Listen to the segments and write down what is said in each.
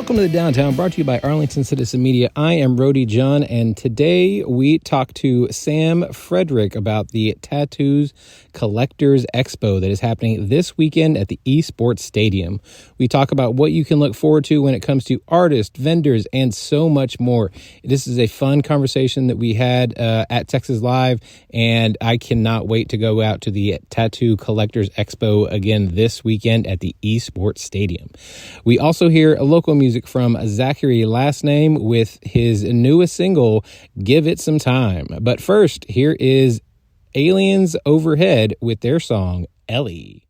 Welcome to the Downtown, brought to you by Arlington Citizen Media. I am Rody John, and today we talk to Sam Frederick about the Tattoo Collectors Expo that is happening this weekend at the eSports Stadium. We talk about what you can look forward to when it comes to artists, vendors, and so much more. This is a fun conversation that we had at Texas Live, and I cannot wait to go out to the Tattoo Collectors Expo again this weekend at the eSports Stadium. We also hear local music from Zachary Lastname with his newest single, Give It Some Time. But first, here is Aliens Overhead with their song, Ellie.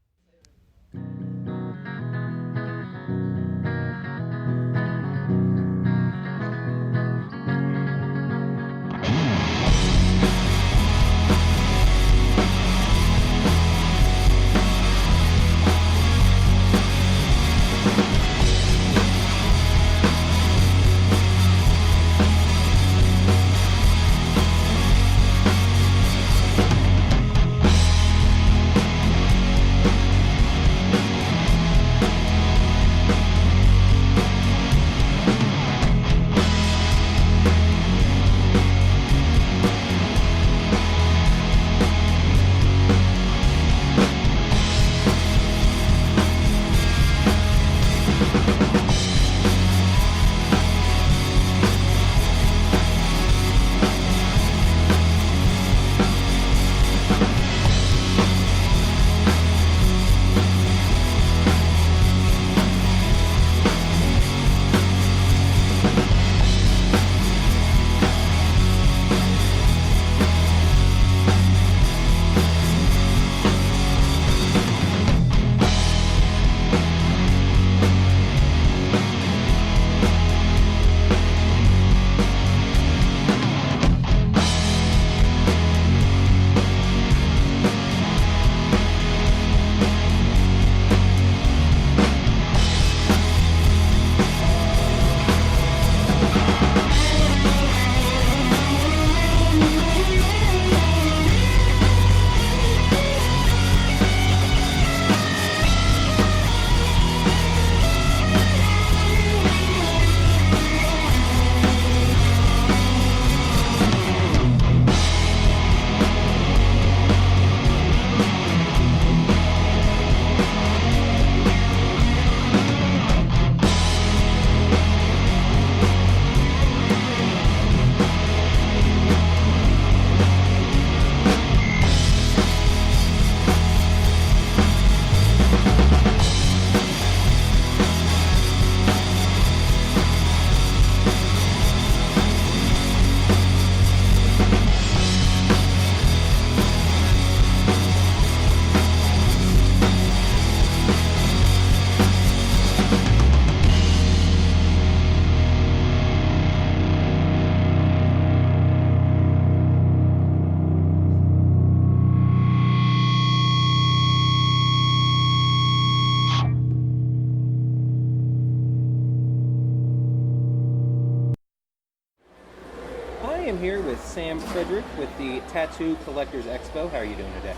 I am here with Sam Frederick with the Tattoo Collectors Expo. How are you doing today?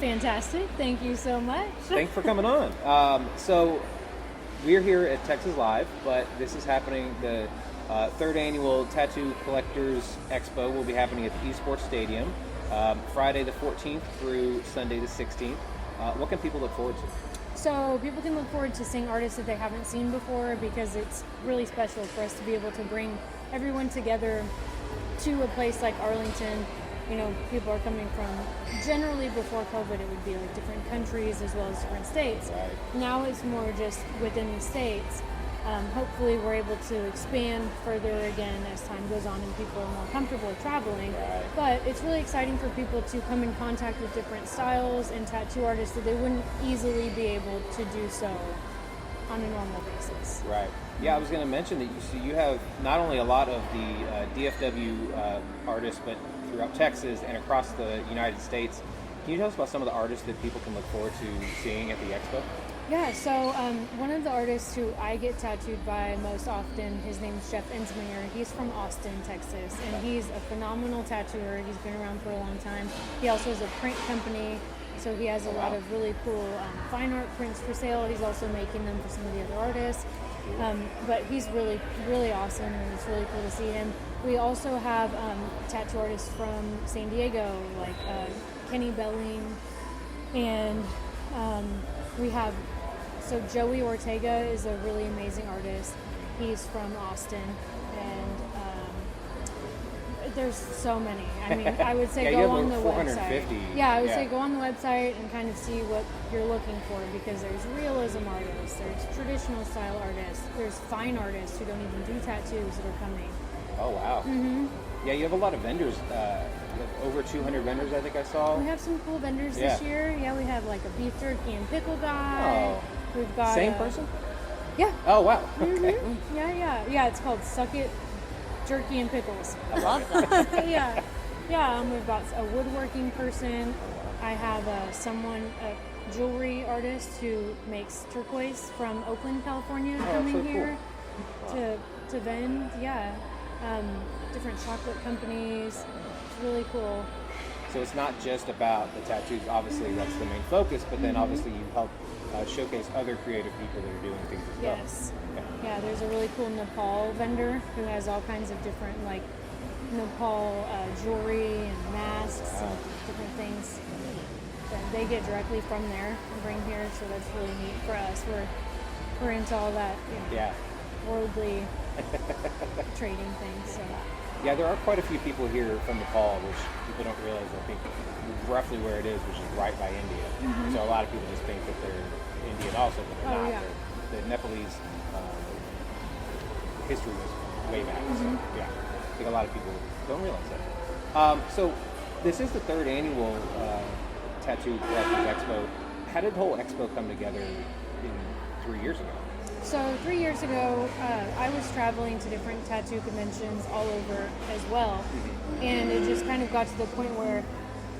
Fantastic. Thank you so much. Thanks for coming on. So we're here at Texas Live, but this is happening, the third annual Tattoo Collectors Expo will be happening at the eSports Stadium Friday the 14th through Sunday the 16th. What can people look forward to? So people can look forward to seeing artists that they haven't seen before, because it's really special for us to be able to bring everyone together to a place like Arlington. You know, people are coming from, generally before COVID, it would be like different countries as well as different states. Right. Now it's more just within the states. Hopefully we're able to expand further again as time goes on and people are more comfortable traveling. Right. But it's really exciting for people to come in contact with different styles and tattoo artists that they wouldn't easily be able to do so on a normal basis. Right. Yeah, I was going to mention that you have not only a lot of the DFW artists, but throughout Texas and across the United States. Can you tell us about some of the artists that people can look forward to seeing at the expo? Yeah, so one of the artists who I get tattooed by most often, his name's Jeff Ensminger. He's from Austin, Texas, and he's a phenomenal tattooer. He's been around for a long time. He also has a print company, so he has a lot of really cool fine art prints for sale. He's also making them for some of the other artists. But he's really, really awesome, and it's really cool to see him. We also have tattoo artists from San Diego, like Kenny Belling, and we have, so Joey Ortega is a really amazing artist. He's from Austin, and there's so many. I mean, I would say yeah, go on the 450. website. Yeah, I would say go on the website and kind of see what you're looking for, because there's realism artists, there's traditional style artists, there's fine artists who don't even do tattoos that are coming. Oh, wow. Mm-hmm. Yeah, you have a lot of vendors. You have over 200 vendors, I think I saw. We have some cool vendors this year. Yeah, we have like a beef jerky and pickle guy. Oh. We've got Same person? Yeah. Oh, wow. Okay. Mm-hmm. Yeah. It's called Suck It Jerky and Pickles. I love that. Yeah. We've got a woodworking person. I have a jewelry artist who makes turquoise from Oakland, California, coming so here cool. to vend. Yeah. Different chocolate companies. It's really cool. So it's not just about the tattoos. Obviously, that's the main focus, but then obviously you help showcase other creative people that are doing things as well. Yes. Yeah, there's a really cool Nepal vendor who has all kinds of different, like, Nepal jewelry and masks and different things that they get directly from there and bring here. So that's really neat for us. We're into all that, worldly trading things. So. Yeah, there are quite a few people here from Nepal, which people don't realize. I think roughly where it is, which is right by India. Mm-hmm. So a lot of people just think that they're Indian also, but they're not. Yeah. The Nepalese history was way back. So, yeah, I think a lot of people don't realize that. So this is the third annual Tattoo Collectors Expo. How did the whole expo come together 3 years ago? So 3 years ago, I was traveling to different tattoo conventions all over as well. And it just kind of got to the point where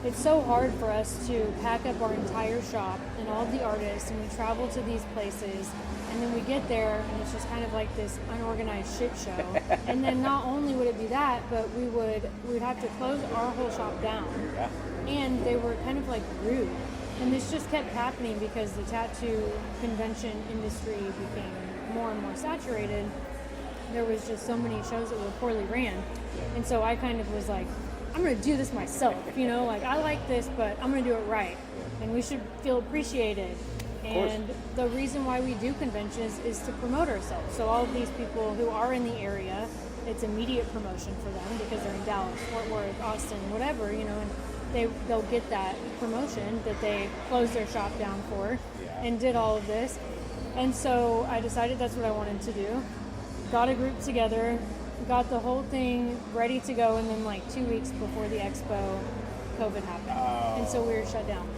it's so hard for us to pack up our entire shop and all of the artists, and we travel to these places, and then we get there, and it's just kind of like this unorganized shit show. And then not only would it be that, but we'd have to close our whole shop down. Yeah. And they were kind of like rude. And this just kept happening because the tattoo convention industry became more and more saturated. There was just so many shows that were poorly ran. And so I kind of was like, I'm going to do this myself, like I like this, but I'm going to do it right. And we should feel appreciated. And the reason why we do conventions is to promote ourselves. So all of these people who are in the area, it's immediate promotion for them because they're in Dallas, Fort Worth, Austin, whatever, and they'll get that promotion that they closed their shop down for and did all of this. And so I decided that's what I wanted to do. Got a group together, got the whole thing ready to go, and then like 2 weeks before the expo, COVID happened. And so we were shut down.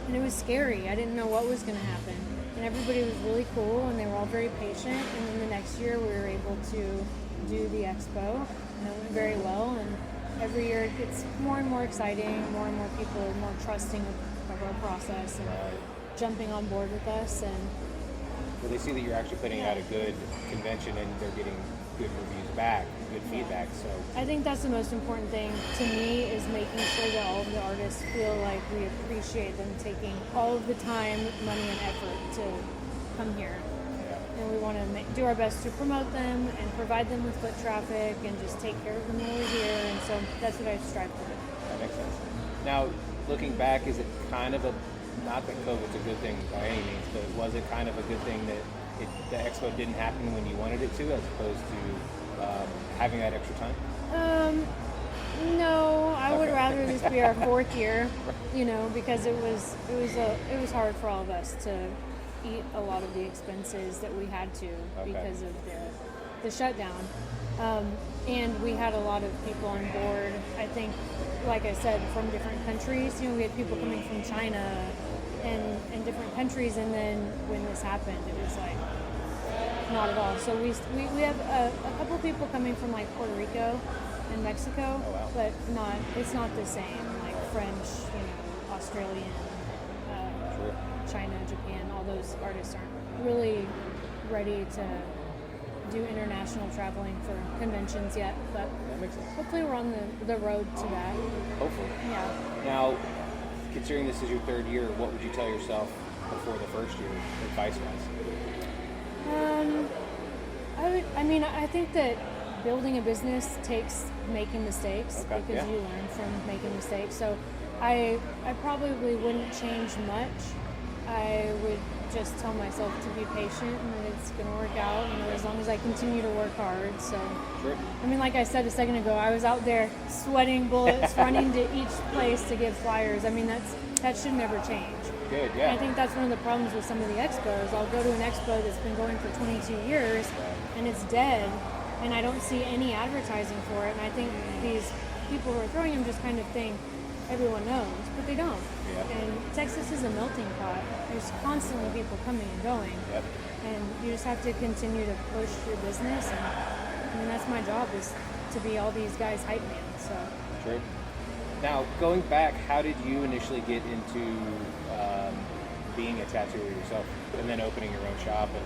And it was scary. I didn't know what was going to happen. And everybody was really cool, and they were all very patient. And then the next year we were able to do the expo, and it went very well. And every year it gets more and more exciting, more and more people are more trusting of our process and jumping on board with us. And Well, they see that you're actually putting out a good convention and they're getting good reviews back, good feedback. So I think that's the most important thing to me, is making sure that all of the artists feel like we appreciate them taking all of the time, money, and effort to come here. And we want to do our best to promote them and provide them with foot traffic and just take care of them while we're here. And so that's what I strive to do. that makes sense. Now, looking back, is it kind of not that COVID's a good thing by any means, but was it kind of a good thing that the expo didn't happen when you wanted it to, as opposed to having that extra time? No, I would rather this be our fourth year, because it was hard for all of us to eat a lot of the expenses that we had to because of the shutdown. And we had a lot of people on board, I think, like I said, from different countries. We had people coming from China and different countries, and then when this happened, it was like, not at all. So we have a couple people coming from like Puerto Rico and Mexico, but it's not the same, like French, Australian, China, Japan, all those artists aren't really ready to do international traveling for conventions yet, but That makes sense. hopefully we're on the road to that. Hopefully. Yeah. Now, considering this is your third year, what would you tell yourself before the first year, advice-wise? I think that building a business takes making mistakes because you learn from making mistakes. So I probably wouldn't change much. I would just tell myself to be patient and that it's going to work out, as long as I continue to work hard. So, Sure. Like I said a second ago, I was out there sweating bullets, running to each place to give flyers. That should never change. Good, yeah. I think that's one of the problems with some of the expos. I'll go to an expo that's been going for 22 years and it's dead, and I don't see any advertising for it. And I think these people who are throwing them just kind of think everyone knows, but they don't. Yeah. And Texas is a melting pot. There's constantly people coming and going. Yep. And you just have to continue to push your business. And that's my job, is to be all these guys' hype man. So. True. Now, going back, how did you initially get into being a tattooer yourself, and then opening your own shop, and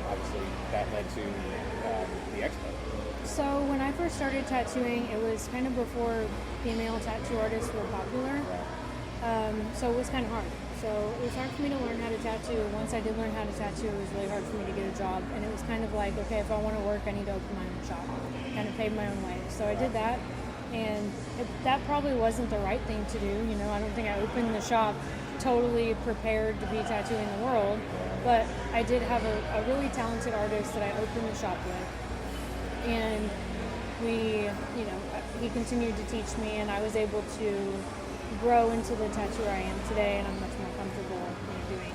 obviously that led to the expo? So when I first started tattooing, it was kind of before female tattoo artists were popular. So it was kind of hard. So it was hard for me to learn how to tattoo. Once I did learn how to tattoo, it was really hard for me to get a job. And it was kind of like, okay, if I want to work, I need to open my own shop. Kind of pave my own way. So I did that. And that probably wasn't the right thing to do. I don't think I opened the shop totally prepared to be tattooing the world. But I did have a really talented artist that I opened the shop with. And he continued to teach me, and I was able to grow into the tattooer I am today, and I'm much more comfortable doing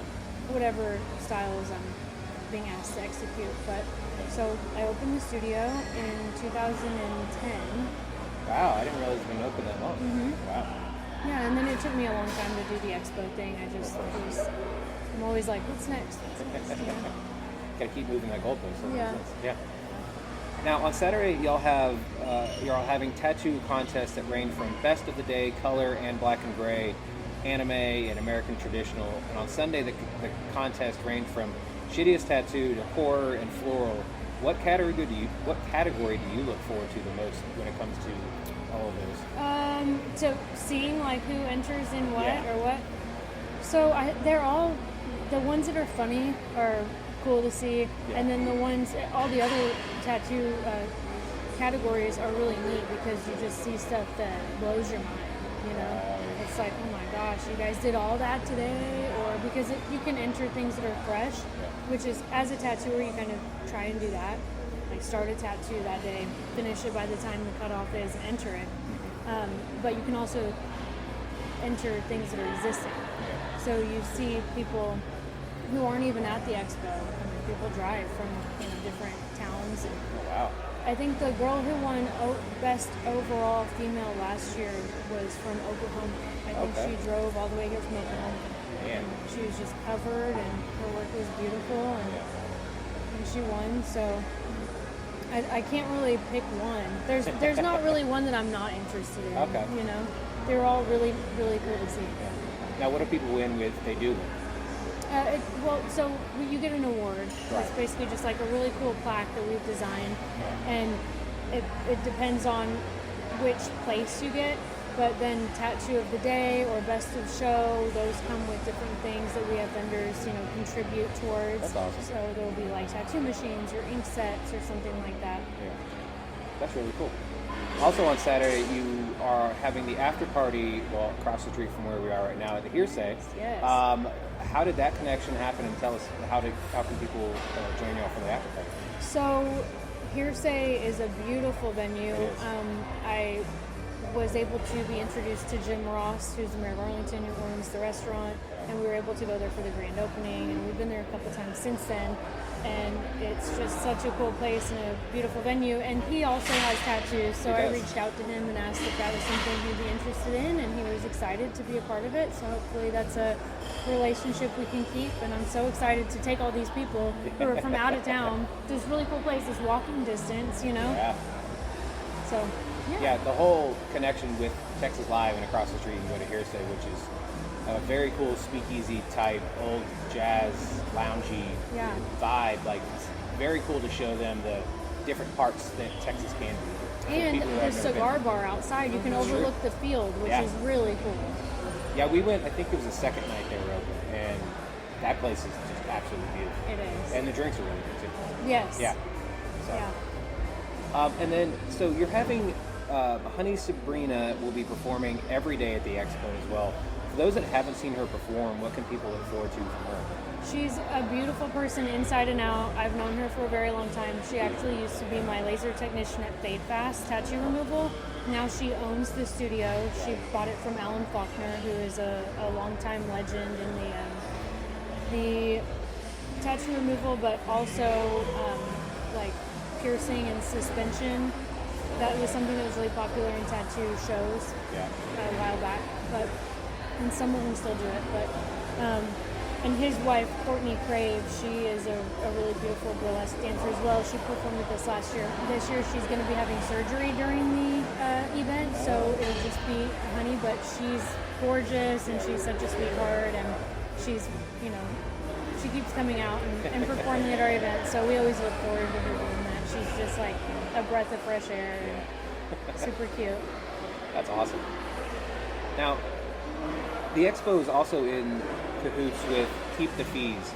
whatever styles I'm being asked to execute. But so I opened the studio in 2010. Wow, I didn't realize it's been open that long. Mm-hmm. Wow. Yeah, and then it took me a long time to do the expo thing. I'm always like, what's next? Gotta keep moving that goalpost. Yeah. Yeah. Now on Saturday, you're all having tattoo contests that range from best of the day, color and black and gray, anime and American traditional. And on Sunday, the contest range from shittiest tattoo to horror and floral. What category do you look forward to the most when it comes to all of those? So seeing who enters in what or what. So they're all, the ones that are funny are cool to see, and then all the other tattoo categories are really neat because you just see stuff that blows your mind. It's like, oh my gosh, you guys did all that today, or because you can enter things that are fresh, which is, as a tattooer, you kind of try and do that. Like start a tattoo that day, finish it by the time the cutoff is, and enter it. But you can also enter things that are existing. So you see people who aren't even at the expo. People drive from different towns. Wow. I think the girl who won best overall female last year was from Oklahoma. I think she drove all the way here from Oklahoma. Man. And she was just covered, and her work was beautiful, and she won. So I can't really pick one. There's not really one that I'm not interested in. Okay. They're all really, really cool to see. Now, what do people win with? They do win. So you get an award. Right. It's basically just like a really cool plaque that we've designed, and it depends on which place you get. But then tattoo of the day or best of show, those come with different things that we have vendors, contribute towards. That's awesome. So there will be like tattoo machines or ink sets or something like that. Yeah, that's really cool. Also on Saturday, you are having the after party, across the street from where we are right now at the Hearsay. Yes. How did that connection happen, and tell us how can people join you all for the after party? So Hearsay is a beautiful venue. It is. I was able to be introduced to Jim Ross, who's the mayor of Arlington, who owns the restaurant, and we were able to go there for the grand opening, and we've been there a couple times since then. And it's just such a cool place and a beautiful venue. And he also has tattoos, so I reached out to him and asked if that was something he'd be interested in, and he was excited to be a part of it. So hopefully that's a relationship we can keep. And I'm so excited to take all these people who are from out of town. This really cool place is walking distance, Yeah. So, Yeah, the whole connection with Texas Live and across the street you can go to Hearsay, which is a very cool speakeasy type, old jazz, loungy vibe. Like, it's very cool to show them the different parts that Texas can be. And the cigar bar outside, you can overlook the field, which is really cool. Yeah, we went, I think it was the second night they were open, and that place is just absolutely beautiful. It is. And the drinks are really good too. Yes. Yeah. So. Yeah. And then, so you're having Honey Sabrina will be performing every day at the expo as well. For those that haven't seen her perform, what can people look forward to from her? She's a beautiful person inside and out. I've known her for a very long time. She actually used to be my laser technician at Fade Fast Tattoo Removal. Now she owns the studio. She bought it from Alan Faulkner, who is a longtime legend in the tattoo removal, but also like piercing and suspension. That was something that was really popular in tattoo shows a while back, and some of them still do it. But and his wife, Courtney Crave, she is a really beautiful burlesque dancer as well. She performed with us last year. This year she's going to be having surgery during the event, so it'll just be Honey, but she's gorgeous and she's such a sweetheart, and she's, she keeps coming out and performing at our event, so we always look forward to her doing that. She's just like a breath of fresh air and super cute. That's awesome. Now, the expo is also in cahoots with Keep the Fees.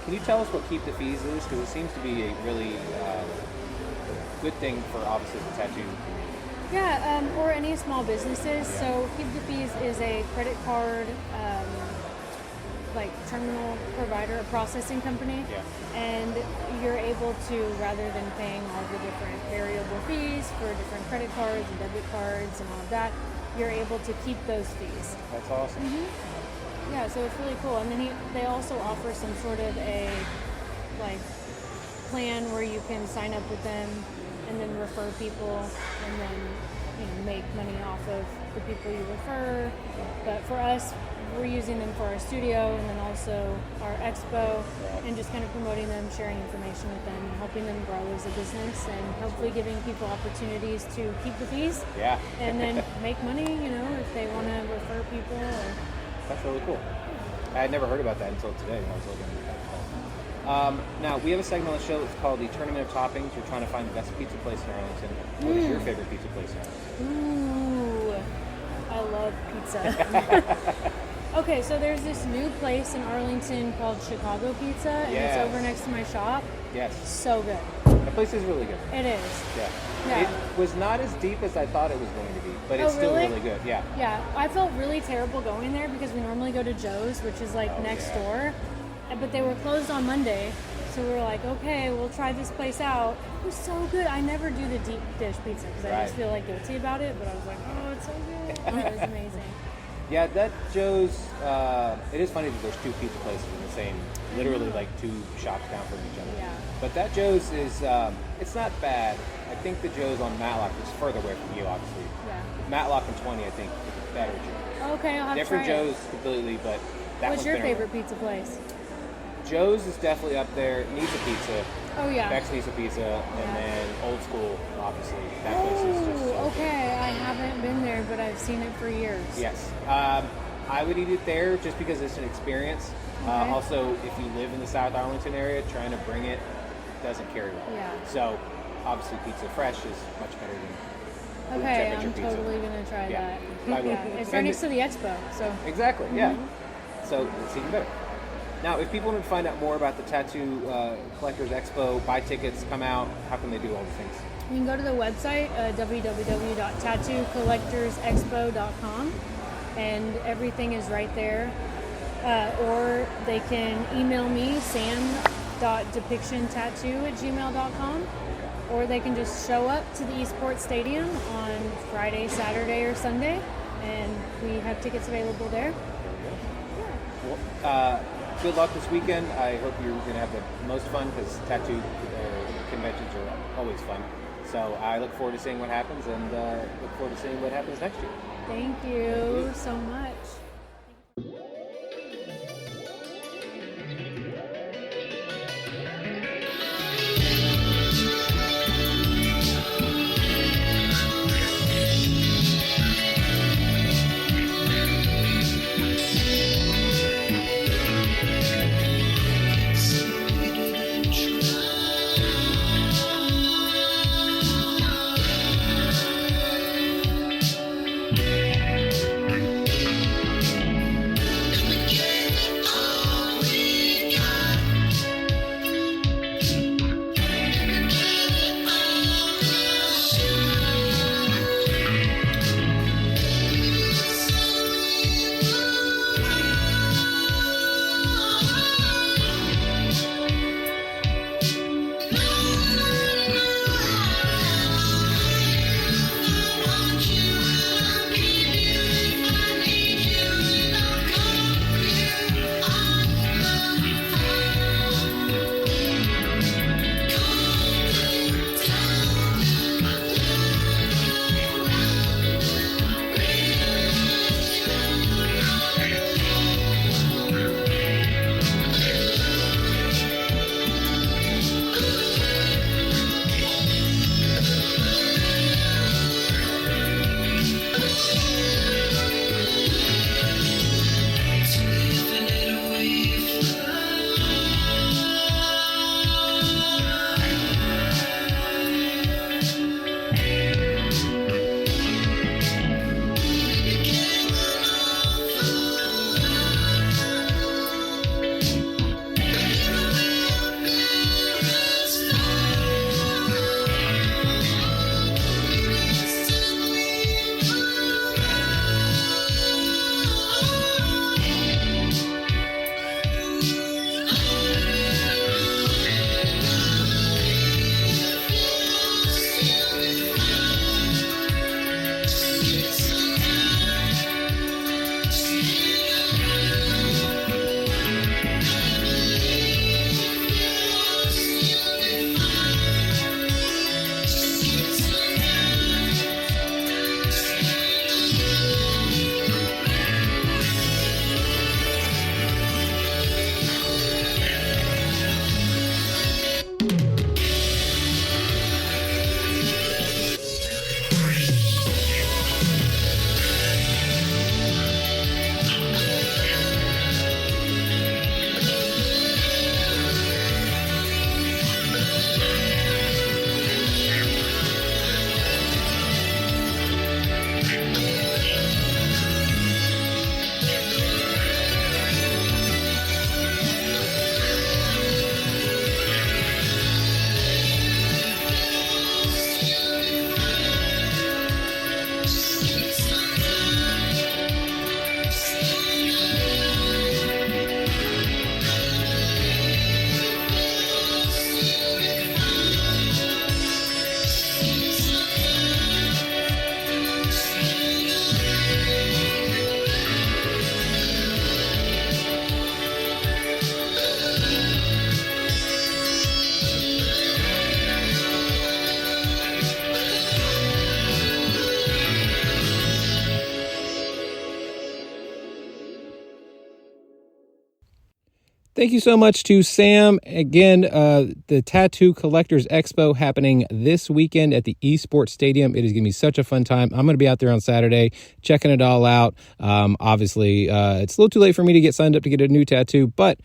Can you tell us what Keep the Fees is? Because it seems to be a really good thing for obviously the tattoo community. Yeah, or any small businesses. So Keep the Fees is a credit card terminal provider, a processing company. Yeah. And you're able to, rather than paying all the different variable fees for different credit cards and debit cards and all of that, you're able to keep those fees. That's awesome. Mm-hmm. Yeah, so it's really cool. And then they also offer some sort of a plan where you can sign up with them and then refer people and then make money off of the people you refer. But for us, we're using them for our studio and then also our expo, and just kind of promoting them, sharing information with them, helping them grow as a business, and hopefully giving people opportunities to keep the fees. Yeah. And then make money, if they want to refer people. That's really cool. I had never heard about that until today when I was looking at the now, we have a segment on the show that's called the Tournament of Toppings. We're trying to find the best pizza place in Arlington. What is your favorite pizza place in Arlington? Ooh, I love pizza. Okay, so there's this new place in Arlington called Chicago Pizza, and it's over next to my shop. Yes. So good. That place is really good. It is. Yeah. It was not as deep as I thought it was going to be, but it's still really good. Yeah. Yeah, I felt really terrible going there because we normally go to Joe's, which is next door, but they were closed on Monday. So we were like, okay, we'll try this place out. It was so good. I never do the deep dish pizza because I just feel guilty about it, but I was like, oh, it's so good. Oh, it was amazing. Yeah, that Joe's, it is funny that there's two pizza places in the same, literally two shops down from each other. Yeah. But that Joe's is, it's not bad. I think the Joe's on Matlock is further away from you, obviously. Yeah. Matlock and 20, I think, is a better Joe's. Okay, I'll have Different to try Joe's completely, but that What's one's your been favorite pizza place? Joe's is definitely up there. Nisa Pizza. Oh, yeah. Beck's Nisa Pizza. And then Old School, obviously. That place is just so okay. I haven't been there, but I've seen it for years. Yes. I would eat it there just because it's an experience. Okay. Also, if you live in the South Arlington area, trying to bring it doesn't carry well. Yeah. So, obviously, Pizza Fresh is much better than room Okay, temperature I'm pizza. totally going to try Yeah, that. I will. It's right next to the expo, so. Exactly, yeah. So, it's even better. Now, if people want to find out more about the Tattoo Collectors Expo, buy tickets, come out, how can they do all these things? You can go to the website, www.tattoocollectorsexpo.com, and everything is right there. Or they can email me, sam.depictiontattoo@gmail.com, or they can just show up to the eSports Stadium on Friday, Saturday, or Sunday, and we have tickets available there. Well, good luck this weekend. I hope you're going to have the most fun because tattoo conventions are always fun. So I look forward to seeing what happens and look forward to seeing what happens next year. Thank you so much. Thank you so much to Sam. Again, the Tattoo Collectors Expo happening this weekend at the eSports Stadium. It is going to be such a fun time. I'm going to be out there on Saturday checking it all out. Obviously, it's a little too late for me to get signed up to get a new tattoo, but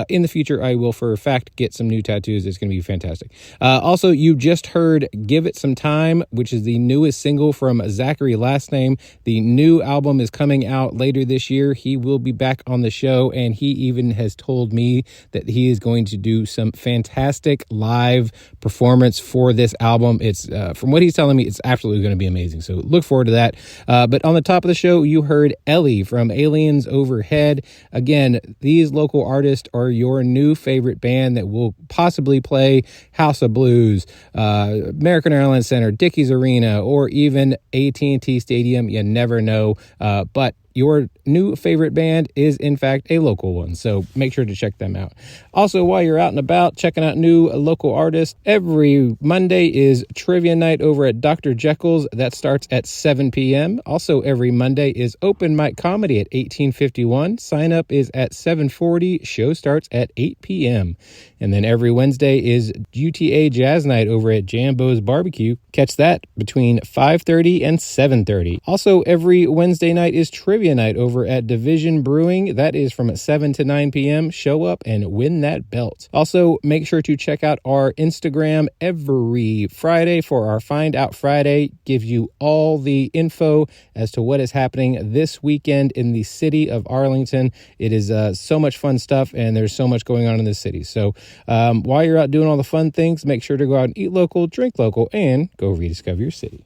in the future, I will for a fact get some new tattoos. It's going to be fantastic. Also, you just heard Give It Some Time, which is the newest single from Zachary Lastname. The new album is coming out later this year. He will be back on the show, and he even has told me that he is going to do some fantastic live performance for this album. It's from what he's telling me, it's absolutely going to be amazing. So look forward to that. But on the top of the show, you heard Ellie from Aliens Overhead. Again, these local artists are your new favorite band that will possibly play House of Blues, American Airlines Center, Dickies Arena, or even AT&T Stadium. You never know. But your new favorite band is, in fact, a local one, so make sure to check them out. Also, while you're out and about checking out new local artists, every Monday is trivia night over at Dr. Jekyll's. That starts at 7 p.m. Also, every Monday is open mic comedy at 1851. Sign up is at 7:40. Show starts at 8 p.m. And then every Wednesday is UTA Jazz Night over at Jambo's Barbecue. Catch that between 5:30 and 7:30. Also, every Wednesday night is trivia night over at Division Brewing. That is from 7 to 9 p.m. Show up and win that belt. Also, make sure to check out our Instagram every Friday for our Find Out Friday. Gives you all the info as to what is happening this weekend in the city of Arlington. It is so much fun stuff, and there's so much going on in this city. So while you're out doing all the fun things, make sure to go out and eat local, drink local, and go rediscover your city.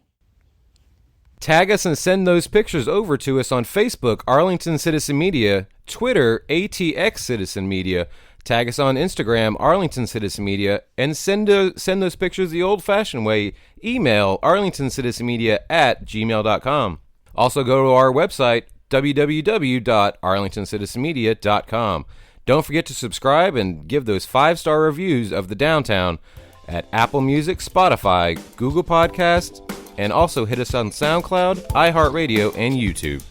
Tag us and send those pictures over to us on Facebook, Arlington Citizen Media, Twitter, ATX Citizen Media. Tag us on Instagram, Arlington Citizen Media, and send those pictures the old-fashioned way. Email arlingtoncitizenmedia@gmail.com. Also go to our website, www.arlingtoncitizenmedia.com. Don't forget to subscribe and give those 5-star reviews of the downtown at Apple Music, Spotify, Google Podcasts, and also hit us on SoundCloud, iHeartRadio, and YouTube.